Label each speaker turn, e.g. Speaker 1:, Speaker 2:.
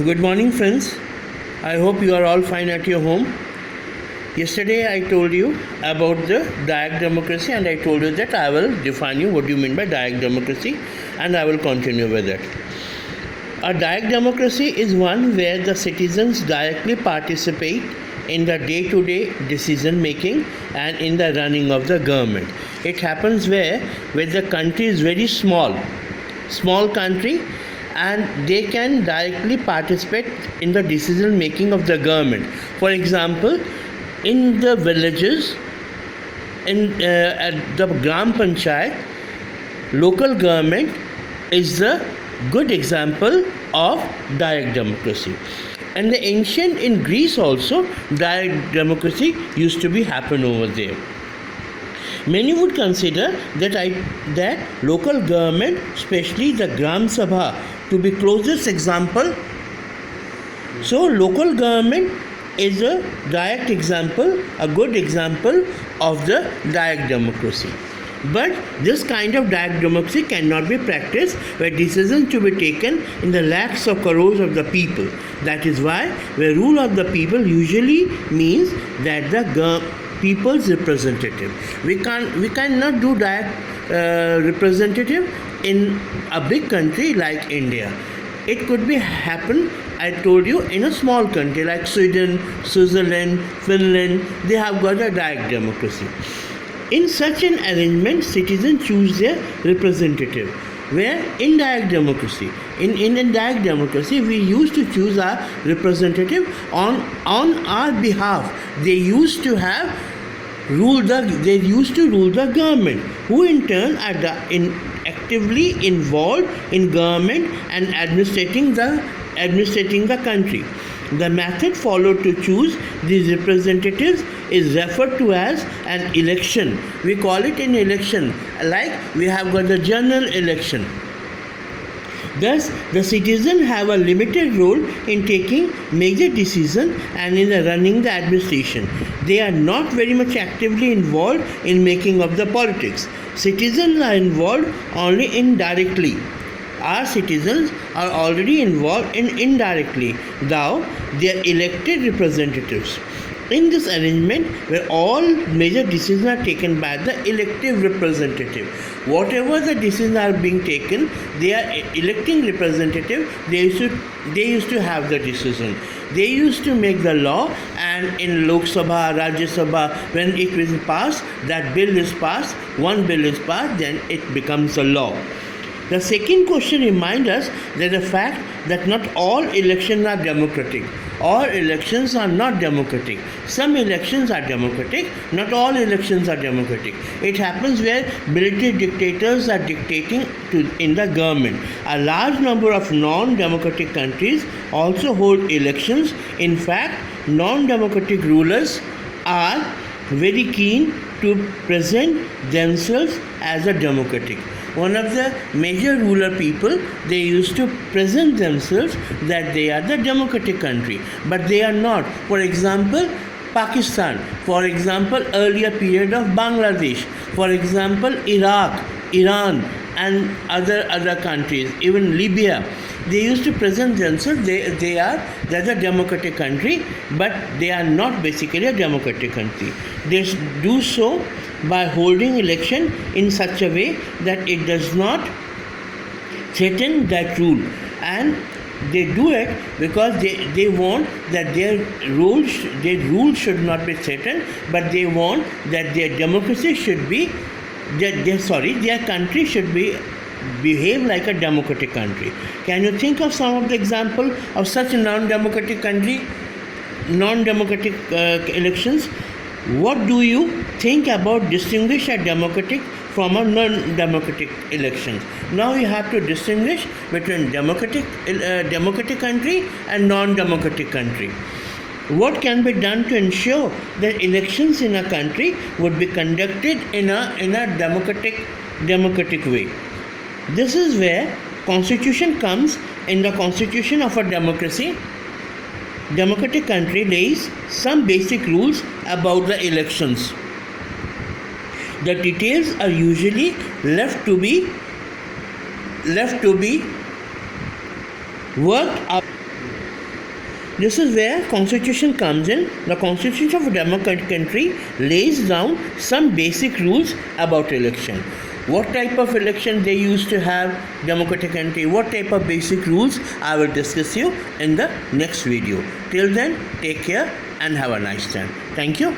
Speaker 1: Good morning, friends. I hope you are all fine at your home. Yesterday, I told you about the direct democracy, and I told you that I will define you what you mean by direct democracy, and I will continue with it. A direct democracy is one where the citizens directly participate in the day-to-day decision making and in the running of the government. It happens where the country is very small country, and they can directly participate in the decision making of the government. For example, in the villages, at the Gram Panchayat, local government is the good example of direct democracy. And the ancient in Greece also, direct democracy used to be happen over there. Many would consider that local government, especially the Gram Sabha, to be closest example. So local government is a direct example, a good example of the direct democracy. But this kind of direct democracy cannot be practiced where decisions to be taken in the lakhs of crores of the people. That is why the rule of the people usually means that the people's representative. We cannot do direct representative in a big country like India. It could be happen, I told you, in a small country like Sweden, Switzerland, Finland. They have got a direct democracy. In such an arrangement, citizens choose their representative. Where in direct democracy, in indirect democracy, we used to choose our representative on our behalf. They used to rule the government, who in turn are actively involved in government and administrating the country. The method followed to choose these representatives is referred to as an election. We call it an election, like we have got the general election. Thus, the citizens have a limited role in taking major decisions and in running the administration. They are not very much actively involved in making of the politics. Citizens are involved only indirectly. Our citizens are already involved indirectly, though they are elected representatives. In this arrangement, where all major decisions are taken by the elective representative, whatever the decisions are being taken, they are electing representative. They used to have the decision. They used to make the law, and in Lok Sabha, Rajya Sabha, when it is passed, that bill is passed. One bill is passed, then it becomes a law. The second question reminds us that the fact that not all elections are democratic. All elections are not democratic. Some elections are democratic, not all elections are democratic. It happens where military dictators are dictating in the government. A large number of non-democratic countries also hold elections. In fact, non-democratic rulers are very keen to present themselves as a democratic. One of the major ruler people, they used to present themselves that they are the democratic country, but they are not. For example, Pakistan, for example, earlier period of Bangladesh, for example, Iraq, Iran, and other countries, even Libya. They used to present themselves, they're a democratic country, but they are not basically a democratic country. They do so by holding election in such a way that it does not threaten that rule, and they do it because they want that their rule should not be threatened, but they want that their democracy should be their country should behave like a democratic country. Can you think of some of the example of such a non-democratic country, non-democratic elections? What do you think about distinguish a democratic from a non-democratic elections? Now you have to distinguish between democratic country and non-democratic country. What can be done to ensure that elections in a country would be conducted in a democratic way? This is where constitution comes. In the constitution of a democratic country lays some basic rules about the elections. The details are usually left to be worked up This is where constitution comes in. The constitution of a democratic country lays down some basic rules about election. What type of election they used to have democratic country, what type of basic rules, I will discuss you in the next video. Till then, take care and have a nice time. Thank you.